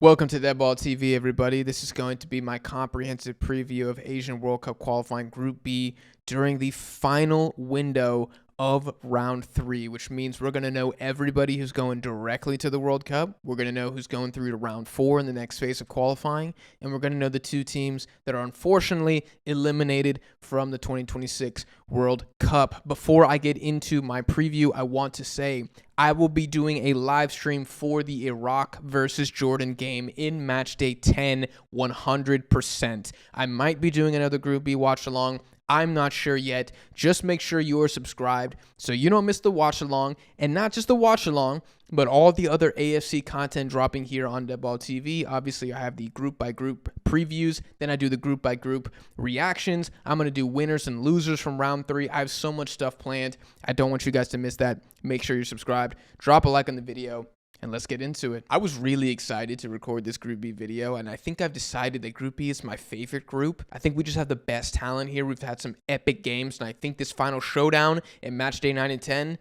Welcome to DeadBall TV, everybody. This is going to be my comprehensive preview of Asian World Cup qualifying Group B during the final window of round 3, which means we're going to know everybody who's going directly to the World Cup. We're going to know who's going through to round 4 in the next phase of qualifying, and we're going to know the two teams that are unfortunately eliminated from the 2026 World Cup. Before I get into my preview, I want to say I will be doing a live stream for the Iraq versus Jordan game in match day 10, 100%. I might be doing another Group B watch along. I'm not sure yet. Just make sure you are subscribed so you don't miss the watch along, and not just the watch along, but all the other AFC content dropping here on DeadBall TV. Obviously, I have the group by group previews. Then I do the group by group reactions. I'm going to do winners and losers from round 3. I have so much stuff planned. I don't want you guys to miss that. Make sure you're subscribed. Drop a like on the video. And let's get into it. I was really excited to record this Group B video, and I think I've decided that Group B is my favorite group. I think we just have the best talent here. We've had some epic games, and I think this final showdown in match day 9 and 10,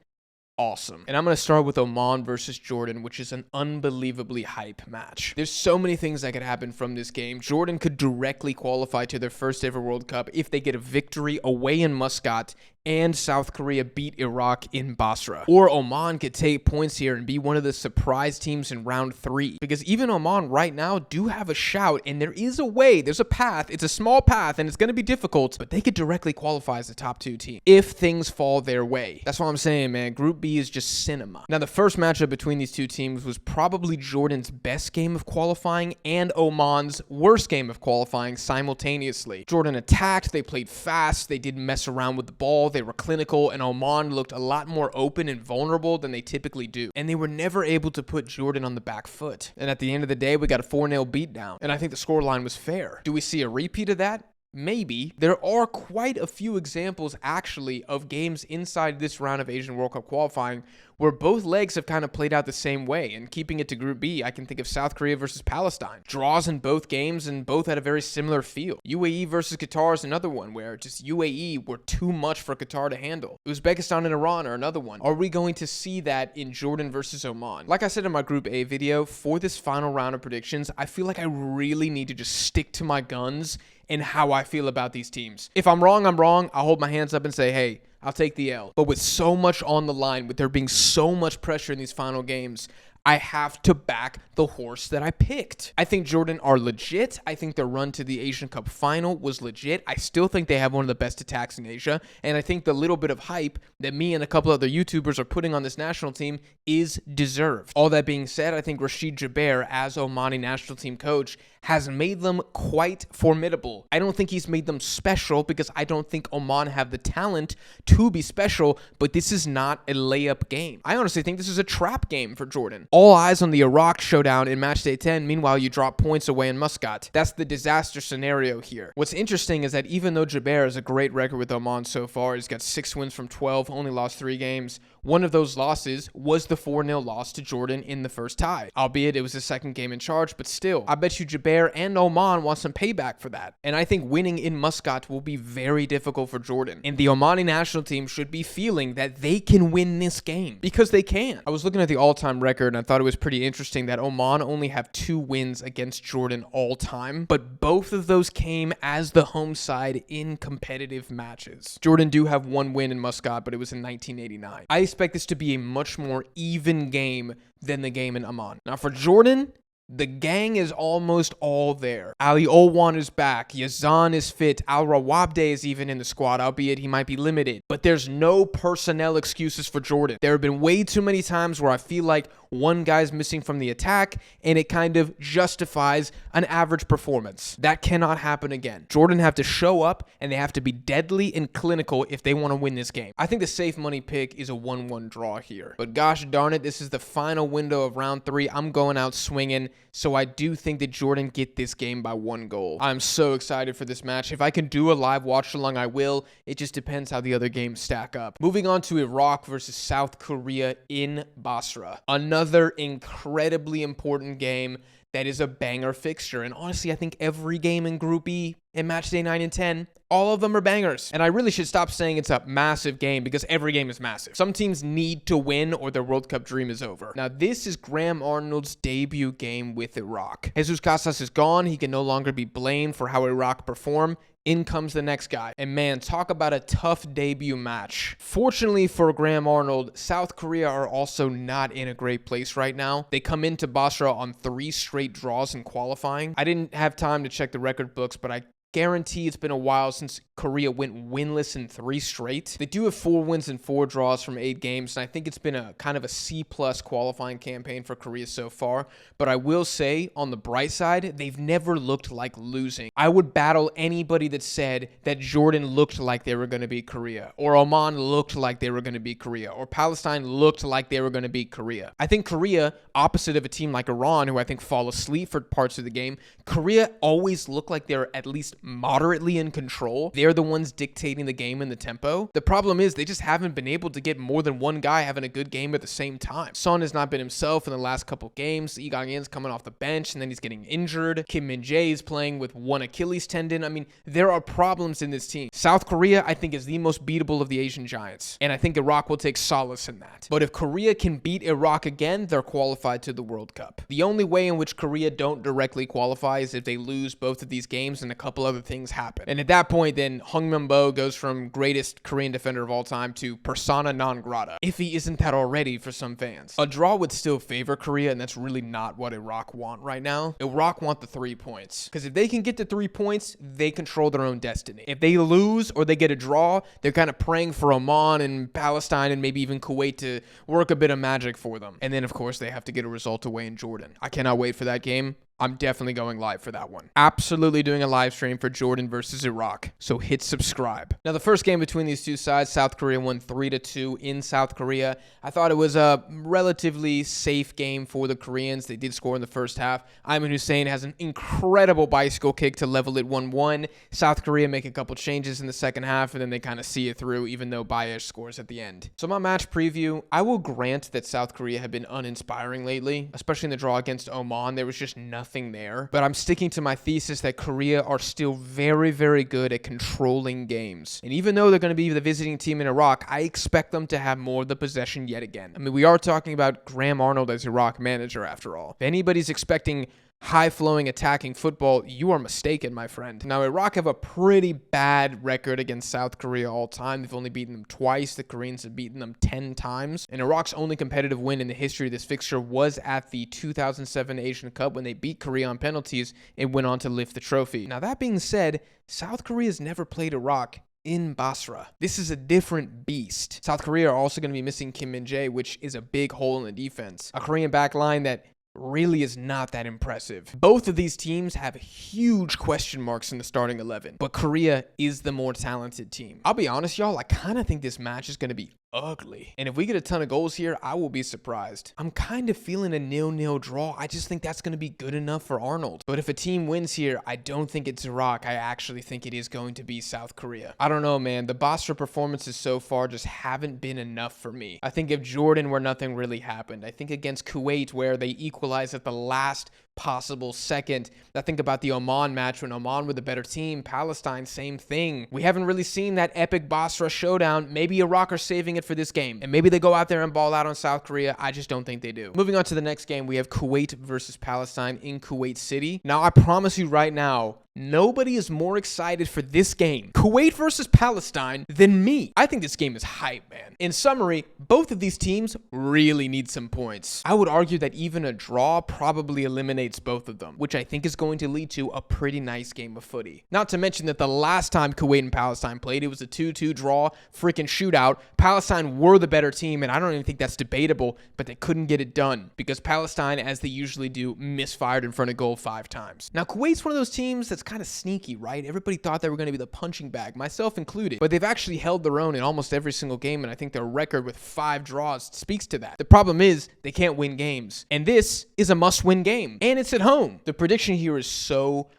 awesome. And I'm going to start with Oman versus Jordan, which is an unbelievably hype match. There's so many things that could happen from this game. Jordan could directly qualify to their first ever World Cup if they get a victory away in Muscat and South Korea beat Iraq in Basra. Or Oman could take points here and be one of the surprise teams in round 3. Because even Oman right now do have a shout, and there is a way, there's a path. It's a small path, and it's going to be difficult, but they could directly qualify as the top 2 team if things fall their way. That's what I'm saying, man. Group B is just cinema. Now, the first matchup between these two teams was probably Jordan's best game of qualifying and Oman's worst game of qualifying simultaneously. Jordan attacked, they played fast, they didn't mess around with the ball, they were clinical, and Oman looked a lot more open and vulnerable than they typically do. And they were never able to put Jordan on the back foot. And at the end of the day, we got a 4-0 beatdown. And I think the scoreline was fair. Do we see a repeat of that? Maybe. There are quite a few examples, actually, of games inside this round of Asian World Cup qualifying where both legs have kind of played out the same way. And keeping it to Group B, I can think of South Korea versus Palestine. Draws in both games, and both had a very similar feel. UAE versus Qatar is another one where just UAE were too much for Qatar to handle. Uzbekistan and Iran are another one. Are we going to see that in Jordan versus Oman? Like I said in my Group A video, for this final round of predictions, I feel like I really need to just stick to my guns and how I feel about these teams. If I'm wrong, I'm wrong. I'll hold my hands up and say, hey, I'll take the L. But with so much on the line, with there being so much pressure in these final games, I have to back the horse that I picked. I think Jordan are legit. I think their run to the Asian Cup final was legit. I still think they have one of the best attacks in Asia. And I think the little bit of hype that me and a couple other YouTubers are putting on this national team is deserved. All that being said, I think Rashid Jaber, as Omani national team coach, has made them quite formidable. I don't think he's made them special because I don't think Oman have the talent to be special, but this is not a layup game. I honestly think this is a trap game for Jordan. All eyes on the Iraq showdown in match day 10. Meanwhile, you drop points away in Muscat. That's the disaster scenario here. What's interesting is that even though Jaber has a great record with Oman so far, he's got 6 wins from 12, only lost 3 games. One of those losses was the 4-0 loss to Jordan in the first tie. Albeit it was his second game in charge, but still, I bet you Jaber and Oman want some payback for that. And I think winning in Muscat will be very difficult for Jordan. And the Omani national team should be feeling that they can win this game, because they can. I was looking at the all-time record, and I thought it was pretty interesting that Oman only have 2 wins against Jordan all time, but both of those came as the home side in competitive matches. Jordan do have 1 win in Muscat, but it was in 1989. I expect this to be a much more even game than the game in Oman. Now for Jordan, the gang is almost all there. Ali Olwan is back. Yazan is fit. Al Rawabde is even in the squad, albeit he might be limited. But there's no personnel excuses for Jordan. There have been way too many times where I feel like one guy's missing from the attack, and it kind of justifies an average performance. That cannot happen again. Jordan have to show up, and they have to be deadly and clinical if they want to win this game. I think the safe money pick is a 1-1 draw here. But gosh darn it, this is the final window of round 3. I'm going out swinging, so I do think that Jordan get this game by 1 goal. I'm so excited for this match. If I can do a live watch along, I will. It just depends how the other games stack up. Moving on to Iraq versus South Korea in Basra. Another incredibly important game that is a banger fixture. And honestly, I think every game in Group E in match day 9 and 10, all of them are bangers. And I really should stop saying it's a massive game because every game is massive. Some teams need to win or their World Cup dream is over. Now, this is Graham Arnold's debut game with Iraq. Jesus Casas is gone. He can no longer be blamed for how Iraq performed. In comes the next guy. And man, talk about a tough debut match. Fortunately for Graham Arnold, South Korea are also not in a great place right now. They come into Basra on 3 straight draws in qualifying. I didn't have time to check the record books, but I guarantee it's been a while since Korea went winless in 3 straight. They do have 4 wins and 4 draws from 8 games, and I think it's been a kind of a C+ qualifying campaign for Korea so far. But I will say, on the bright side, they've never looked like losing. I would battle anybody that said that Jordan looked like they were going to beat Korea, or Oman looked like they were going to beat Korea, or Palestine looked like they were going to beat Korea. I think Korea, opposite of a team like Iran, who I think fall asleep for parts of the game, Korea always look like they're at least moderately in control. They're the ones dictating the game and the tempo. The problem is they just haven't been able to get more than one guy having a good game at the same time. Son has not been himself in the last couple games. Lee Gang-in's coming off the bench and then he's getting injured. Kim Min-jae is playing with one Achilles tendon. I mean, there are problems in this team. South Korea, I think, is the most beatable of the Asian giants, and I think Iraq will take solace in that. But if Korea can beat Iraq again, they're qualified to the World Cup. The only way in which Korea don't directly qualify is if they lose both of these games and a couple other things happen. And at that point, then Hung Min-bo goes from greatest Korean defender of all time to persona non grata, if he isn't that already for some fans. A draw would still favor Korea, and that's really not what Iraq want right now. Iraq want the 3 points, because if they can get the 3 points, they control their own destiny. If they lose or they get a draw, they're kind of praying for Oman and Palestine and maybe even Kuwait to work a bit of magic for them. And then, of course, they have to get a result away in Jordan. I cannot wait for that game. I'm definitely going live for that one. Absolutely doing a live stream for Jordan versus Iraq. So hit subscribe. Now, the first game between these two sides, South Korea won 3-2 in South Korea. I thought it was a relatively safe game for the Koreans. They did score in the first half. Ayman Hussein has an incredible bicycle kick to level it 1-1. South Korea make a couple changes in the second half, and then they kind of see it through, even though Bayesh scores at the end. So my match preview, I will grant that South Korea have been uninspiring lately, especially in the draw against Oman. There was just nothing there, but I'm sticking to my thesis that Korea are still very, very good at controlling games. And even though they're going to be the visiting team in Iraq, I expect them to have more of the possession yet again. I mean, we are talking about Graham Arnold as Iraq manager after all. If anybody's expecting high-flowing attacking football, you are mistaken, my friend. Now, Iraq have a pretty bad record against South Korea all time. They've only beaten them twice. The Koreans have beaten them 10 times. And Iraq's only competitive win in the history of this fixture was at the 2007 Asian Cup when they beat Korea on penalties and went on to lift the trophy. Now, that being said, South Korea's never played Iraq in Basra. This is a different beast. South Korea are also going to be missing Kim Min-jae, which is a big hole in the defense. A Korean back line that really is not that impressive. Both of these teams have huge question marks in the starting 11, but Korea is the more talented team. I'll be honest, y'all, I kind of think this match is going to be ugly. And if we get a ton of goals here, I will be surprised. I'm kind of feeling a 0-0 draw. I just think that's going to be good enough for Arnold. But if a team wins here, I don't think it's Iraq. I actually think it is going to be South Korea. I don't know, man. The Basra performances so far just haven't been enough for me. I think if Jordan where nothing really happened, I think against Kuwait where they equalized at the last possible second. I think about the Oman match when Oman were the better team. Palestine, same thing. We haven't really seen that epic Basra showdown. Maybe Iraq are saving it for this game, and maybe they go out there and ball out on South Korea. I just don't think they do. Moving on to the next game, we have Kuwait versus Palestine in Kuwait City. Now, I promise you right now, nobody is more excited for this game, Kuwait versus Palestine, than me. I think this game is hype, man. In summary, both of these teams really need some points. I would argue that even a draw probably eliminates both of them, which I think is going to lead to a pretty nice game of footy. Not to mention that the last time Kuwait and Palestine played, it was a 2-2 draw, freaking shootout. Palestine were the better team, and I don't even think that's debatable, but they couldn't get it done because Palestine, as they usually do, misfired in front of goal 5 times. Now, Kuwait's one of those teams that's kind of sneaky, right? Everybody thought they were going to be the punching bag, myself included, but they've actually held their own in almost every single game, and I think their record with 5 draws speaks to that. The problem is they can't win games, and this is a must-win game, and it's at home. The prediction here is so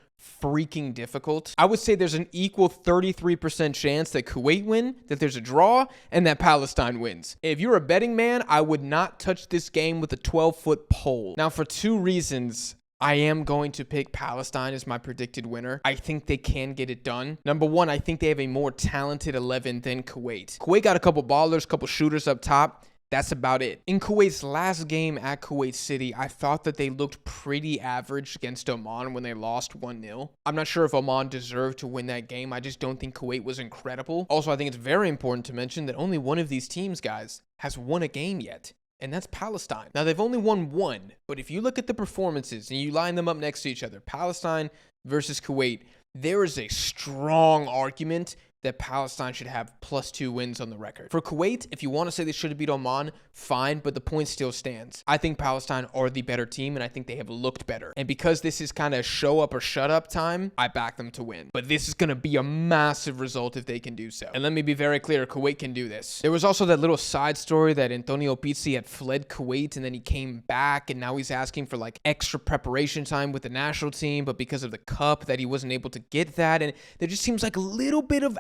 freaking difficult. I would say there's an equal 33% chance that Kuwait win, that there's a draw, and that Palestine wins. If you're a betting man, I would not touch this game with a 12-foot pole. Now, for 2 reasons, I am going to pick Palestine as my predicted winner. I think they can get it done. Number one, I think they have a more talented 11 than Kuwait. Kuwait got a couple ballers, couple shooters up top. That's about it. In Kuwait's last game at Kuwait City, I thought that they looked pretty average against Oman when they lost 1-0. I'm not sure if Oman deserved to win that game. I just don't think Kuwait was incredible. Also, I think it's very important to mention that only one of these teams, guys, has won a game yet, and that's Palestine. Now, they've only won one, but if you look at the performances and you line them up next to each other, Palestine versus Kuwait, there is a strong argument that Palestine should have +2 wins on the record. For Kuwait, if you want to say they should have beat Oman, fine, but the point still stands. I think Palestine are the better team, and I think they have looked better. And because this is kind of show up or shut up time, I back them to win. But this is going to be a massive result if they can do so. And let me be very clear, Kuwait can do this. There was also that little side story that Antonio Pizzi had fled Kuwait, and then he came back, and now he's asking for like extra preparation time with the national team, but because of the cup that he wasn't able to get that, and there just seems like a little bit of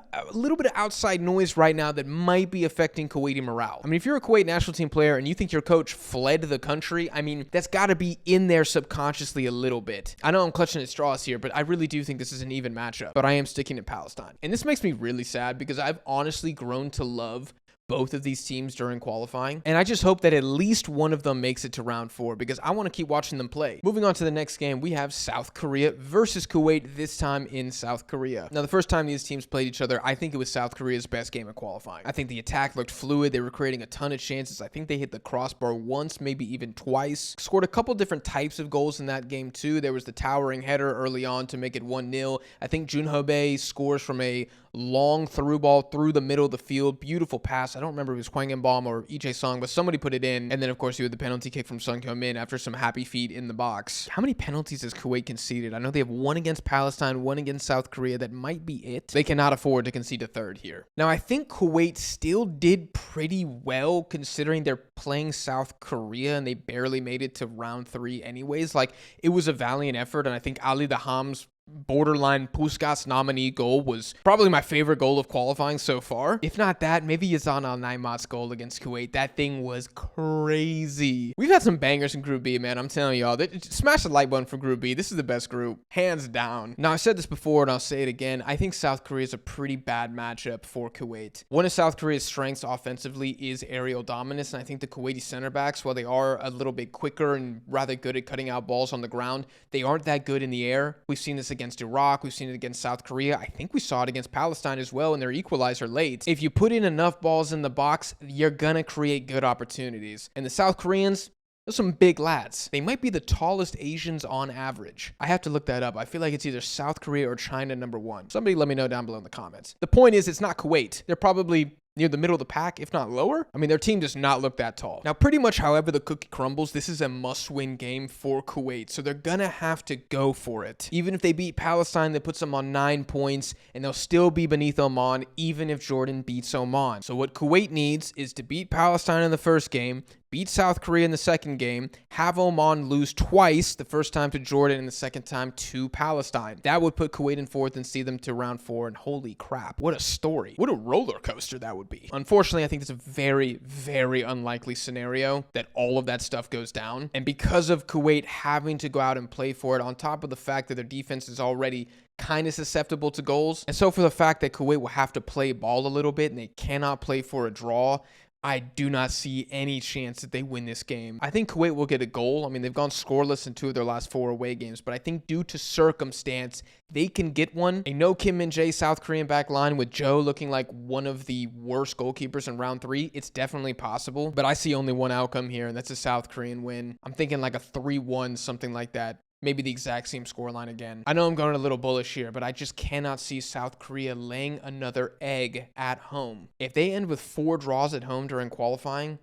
outside noise right now that might be affecting Kuwaiti morale. I mean, if you're a Kuwait national team player and you think your coach fled the country, I mean, that's got to be in there subconsciously a little bit. I know I'm clutching at straws here, but I really do think this is an even matchup. But I am sticking to Palestine. And this makes me really sad because I've honestly grown to love both of these teams during qualifying, and I just hope that at least one of them makes it to round 4 because I want to keep watching them play. Moving on to the next game, we have South Korea versus Kuwait, this time in South Korea. Now, the first time these teams played each other, I think it was South Korea's best game of qualifying. I think the attack looked fluid. They were creating a ton of chances. I think they hit the crossbar once, maybe even twice. Scored a couple different types of goals in that game too. There was the towering header early on to make it 1-0. I think Junhobe scores from a long through ball through the middle of the field. Beautiful pass. I don't remember if it was Hwang In-bom or EJ Song, but somebody put it in. And then, of course, you had the penalty kick from Sung Kyo-min after some happy feet in the box. How many penalties has Kuwait conceded? I know they have one against Palestine, one against South Korea. That might be it. They cannot afford to concede a third here. Now, I think Kuwait still did pretty well considering they're playing South Korea and they barely made it to round 3 anyways. Like, it was a valiant effort, and I think Ali Daham's borderline Puskas nominee goal was probably my favorite goal of qualifying so far. If not that, maybe Yazan Al-Naimat's goal against Kuwait. That thing was crazy. We've had some bangers in Group B, man. I'm telling y'all. Smash the like button for Group B. This is the best group, hands down. Now, I said this before and I'll say it again. I think South Korea is a pretty bad matchup for Kuwait. One of South Korea's strengths offensively is aerial dominance, and I think the Kuwaiti center backs, while they are a little bit quicker and rather good at cutting out balls on the ground, they aren't that good in the air. We've seen this against Iraq. We've seen it against South Korea. I think we saw it against Palestine as well in their equalizer late. If you put in enough balls in the box, you're gonna create good opportunities. And the South Koreans, they're some big lads. They might be the tallest Asians on average. I have to look that up. I feel like it's either South Korea or China #1. Somebody let me know down below in the comments. The point is, it's not Kuwait. They're probably near the middle of the pack, if not lower. I mean, their team does not look that tall. Now, pretty much however the cookie crumbles, this is a must-win game for Kuwait, so they're gonna have to go for it. Even if they beat Palestine, that puts them on 9 points, and they'll still be beneath Oman, even if Jordan beats Oman. So what Kuwait needs is to beat Palestine in the first game, beat South Korea in the second game, have Oman lose twice, the first time to Jordan and the second time to Palestine. That would put Kuwait in 4th and see them to round 4, and holy crap, what a story. What a roller coaster that would be. Unfortunately, I think it's a very, very unlikely scenario that all of that stuff goes down, and because of Kuwait having to go out and play for it, on top of the fact that their defense is already kind of susceptible to goals, and so for the fact that Kuwait will have to play ball a little bit and they cannot play for a draw, I do not see any chance that they win this game. I think Kuwait will get a goal. I mean, they've gone scoreless in 2 of their last 4 away games, but I think due to circumstance, they can get one. A no Kim Min-jae South Korean back line with Joe looking like one of the worst goalkeepers in round 3. It's definitely possible, but I see only one outcome here, and that's a South Korean win. I'm thinking like a 3-1, something like that. Maybe the exact same scoreline again. I know I'm going a little bullish here, but I just cannot see South Korea laying another egg at home. If they end with 4 draws at home during qualifying,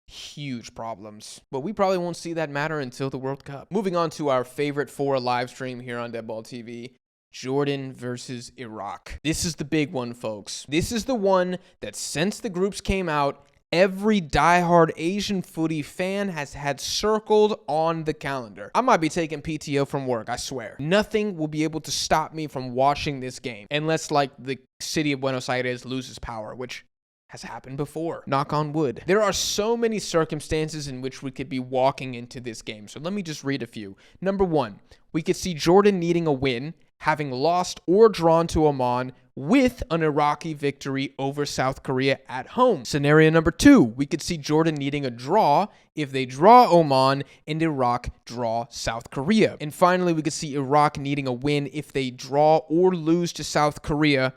huge problems. But we probably won't see that matter until the World Cup. Moving on to our favorite 4 live stream here on DeadBall TV. Jordan versus Iraq. This is the big one, folks. This is the one that since the groups came out, every diehard Asian footy fan has had circled on the calendar. I might be taking PTO from work, I swear. Nothing will be able to stop me from watching this game unless, like, the city of Buenos Aires loses power, which has happened before. Knock on wood. There are so many circumstances in which we could be walking into this game. So let me just read a few. Number 1, we could see Jordan needing a win, having lost or drawn to Oman with an Iraqi victory over South Korea at home. Scenario number 2, we could see Jordan needing a draw if they draw Oman and Iraq draw South Korea. And finally, we could see Iraq needing a win if they draw or lose to South Korea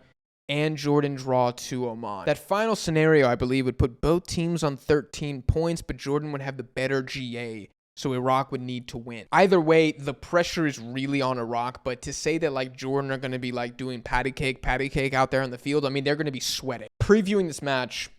and Jordan draw to Oman. That final scenario, I believe, would put both teams on 13 points, but Jordan would have the better GA. So Iraq would need to win. Either way, the pressure is really on Iraq, but to say that like Jordan are going to be like doing patty cake out there on the field, I mean, they're going to be sweating. Previewing this match,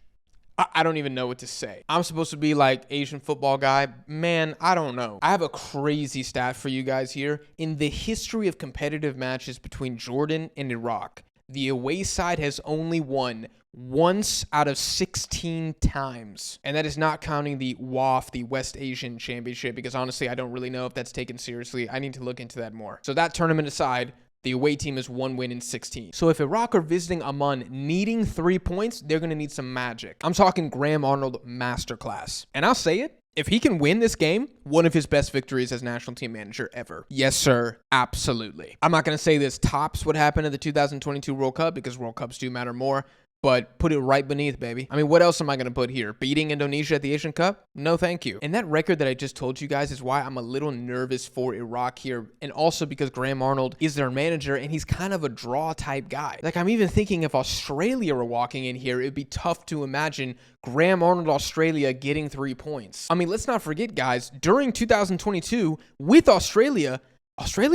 I don't even know what to say. I'm supposed to be like Asian football guy. Man, I don't know. I have a crazy stat for you guys here. In the history of competitive matches between Jordan and Iraq, the away side has only won once out of 16 times. And that is not counting the WAF, the West Asian Championship, because honestly, I don't really know if that's taken seriously. I need to look into that more. So that tournament aside, the away team is 1 win in 16. So if Iraq are visiting Oman needing 3 points, they're going to need some magic. I'm talking Graham Arnold masterclass. And I'll say it, if he can win this game, one of his best victories as national team manager ever. Yes, sir. Absolutely. I'm not going to say this tops what happened at the 2022 World Cup because World Cups do matter more, but put it right beneath, baby. I mean, what else am I going to put here? Beating Indonesia at the Asian Cup? No, thank you. And that record that I just told you guys is why I'm a little nervous for Iraq here. And also because Graham Arnold is their manager and he's kind of a draw type guy. Like, I'm even thinking if Australia were walking in here, it'd be tough to imagine Graham Arnold Australia getting 3 points. I mean, let's not forget, guys, during 2022 with Australia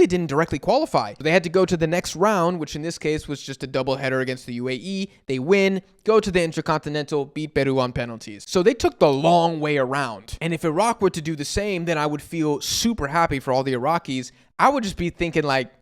didn't directly qualify. They had to go to the next round, which in this case was just a doubleheader against the UAE. They win, go to the Intercontinental, beat Peru on penalties. So they took the long way around. And if Iraq were to do the same, then I would feel super happy for all the Iraqis. I would just be thinking like,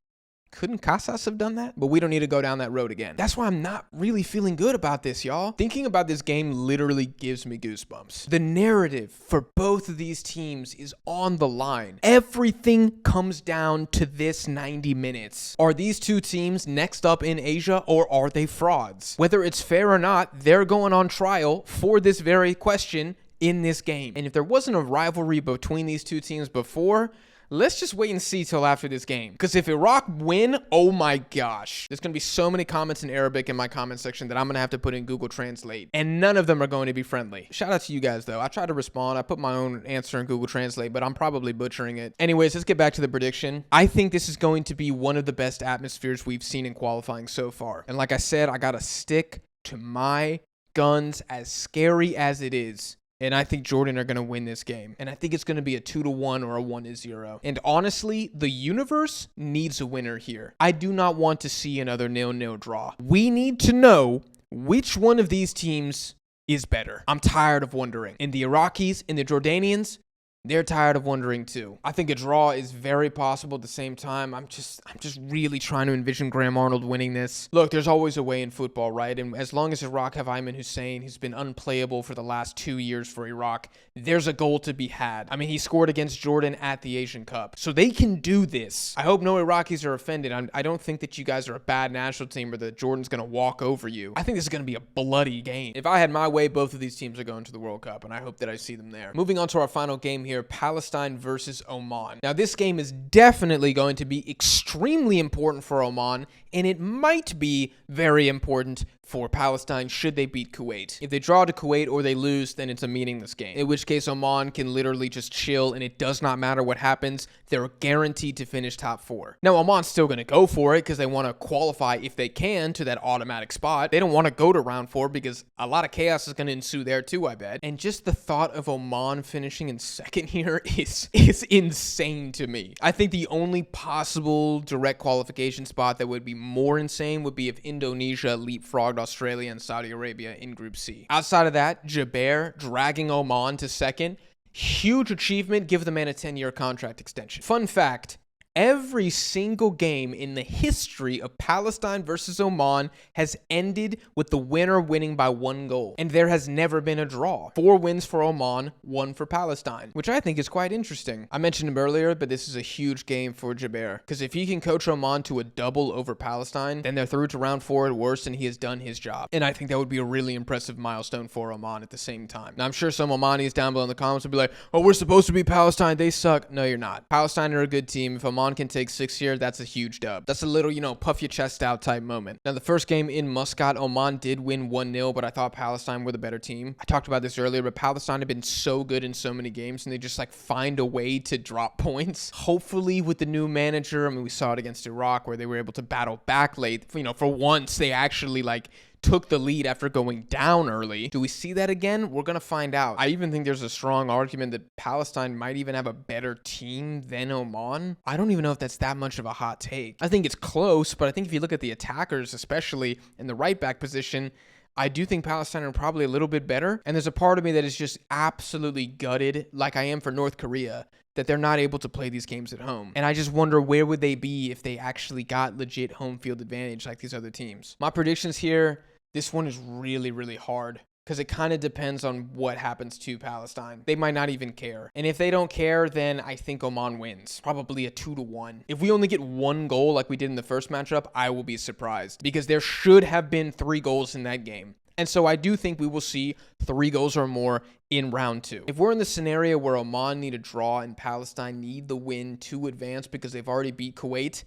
couldn't Casas have done that? But we don't need to go down that road again. That's why I'm not really feeling good about this, y'all. Thinking about this game literally gives me goosebumps. The narrative for both of these teams is on the line. Everything comes down to this 90 minutes. Are these two teams next up in Asia or are they frauds? Whether it's fair or not, they're going on trial for this very question in this game. And if there wasn't a rivalry between these two teams before, let's just wait and see till after this game. Because if Iraq win, oh my gosh. There's going to be so many comments in Arabic in my comment section that I'm going to have to put in Google Translate. And none of them are going to be friendly. Shout out to you guys, though. I tried to respond. I put my own answer in Google Translate, but I'm probably butchering it. Anyways, let's get back to the prediction. I think this is going to be one of the best atmospheres we've seen in qualifying so far. And like I said, I got to stick to my guns, as scary as it is. And I think Jordan are going to win this game. And I think it's going to be a 2-1 or a 1-0. And honestly, the universe needs a winner here. I do not want to see another 0-0 draw. We need to know which one of these teams is better. I'm tired of wondering. And the Iraqis and the Jordanians, they're tired of wondering too. I think a draw is very possible at the same time. I'm just really trying to envision Graham Arnold winning this. Look, there's always a way in football, right? And as long as Iraq have Ayman Hussein, who's been unplayable for the last 2 years for Iraq, there's a goal to be had. I mean, he scored against Jordan at the Asian Cup. So they can do this. I hope no Iraqis are offended. I don't think that you guys are a bad national team or that Jordan's going to walk over you. I think this is going to be a bloody game. If I had my way, both of these teams are going to the World Cup, and I hope that I see them there. Moving on to our final game here, Palestine versus Oman. Now, this game is definitely going to be extremely important for Oman, and it might be very important for Palestine should they beat Kuwait. If they draw to Kuwait or they lose, then it's a meaningless game. In which case, Oman can literally just chill, and it does not matter what happens. They're guaranteed to finish top 4. Now, Oman's still going to go for it because they want to qualify if they can to that automatic spot. They don't want to go to round 4 because a lot of chaos is going to ensue there too, I bet. And just the thought of Oman finishing in second here is insane to me. I think the only possible direct qualification spot that would be more insane would be if Indonesia leapfrogged Australia and Saudi Arabia in Group C. Outside of that, Jaber dragging Oman to second. Huge achievement. Give the man a 10-year contract extension. Fun fact, Every single game in the history of Palestine versus Oman has ended with the winner winning by 1 goal. And there has never been a draw. 4 wins for Oman, 1 for Palestine, which I think is quite interesting. I mentioned him earlier, but this is a huge game for Jaber, because if he can coach Oman to a double over Palestine, then they're through to round 4 at worst, and he has done his job. And I think that would be a really impressive milestone for Oman at the same time. Now, I'm sure some Omanis down below in the comments will be like, oh, we're supposed to be Palestine, they suck. No, you're not. Palestine are a good team. If Oman can take 6 here, that's a huge dub. That's a little, puff your chest out type moment. Now, the first game in Muscat, Oman did win 1-0, but I thought Palestine were the better team. I talked about this earlier, but Palestine have been so good in so many games, and they just find a way to drop points. Hopefully with the new manager, we saw it against Iraq where they were able to battle back late. For once, they actually took the lead after going down early. Do we see that again? We're going to find out. I even think there's a strong argument that Palestine might even have a better team than Oman. I don't even know if that's that much of a hot take. I think it's close, but I think if you look at the attackers, especially in the right back position, I do think Palestine are probably a little bit better. And there's a part of me that is just absolutely gutted, like I am for North Korea, that they're not able to play these games at home. And I just wonder, where would they be if they actually got legit home field advantage like these other teams? My predictions here, this one is really, really hard, because it kind of depends on what happens to Palestine. They might not even care. And if they don't care, then I think Oman wins. Probably a 2-1. If we only get 1 goal like we did in the first matchup, I will be surprised, because there should have been 3 goals in that game. And so I do think we will see 3 goals or more in round 2. If we're in the scenario where Oman need a draw and Palestine need the win to advance because they've already beat Kuwait,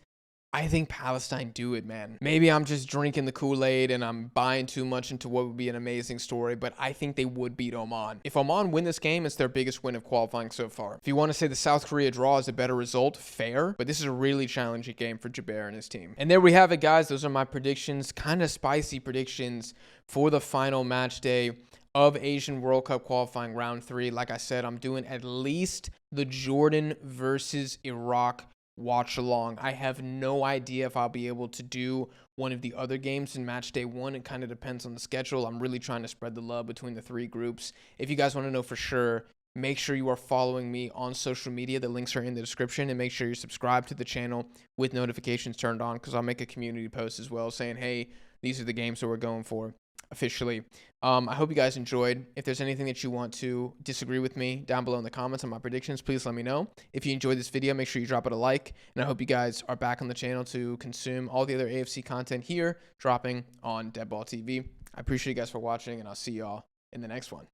I think Palestine do it, man. Maybe I'm just drinking the Kool-Aid and I'm buying too much into what would be an amazing story, but I think they would beat Oman. If Oman win this game, it's their biggest win of qualifying so far. If you want to say the South Korea draw is a better result, fair, but this is a really challenging game for Jaber and his team. And there we have it, guys. Those are my predictions, kind of spicy predictions for the final match day of Asian World Cup qualifying round 3. Like I said, I'm doing at least the Jordan versus Iraq watch along. I have no idea if I'll be able to do one of the other games in match day 1. It kind of depends on the schedule. I'm really trying to spread the love between the 3 groups. If you guys want to know for sure, make sure you are following me on social media. The links are in the description, and make sure you're subscribed to the channel with notifications turned on, because I'll make a community post as well saying, hey, these are the games that we're going for officially. I hope you guys enjoyed. If there's anything that you want to disagree with me down below in the comments on my predictions, please let me know. If you enjoyed this video, make sure you drop it a like, and I hope you guys are back on the channel to consume all the other AFC content here dropping on DeadBall TV. I appreciate you guys for watching, and I'll see y'all in the next one.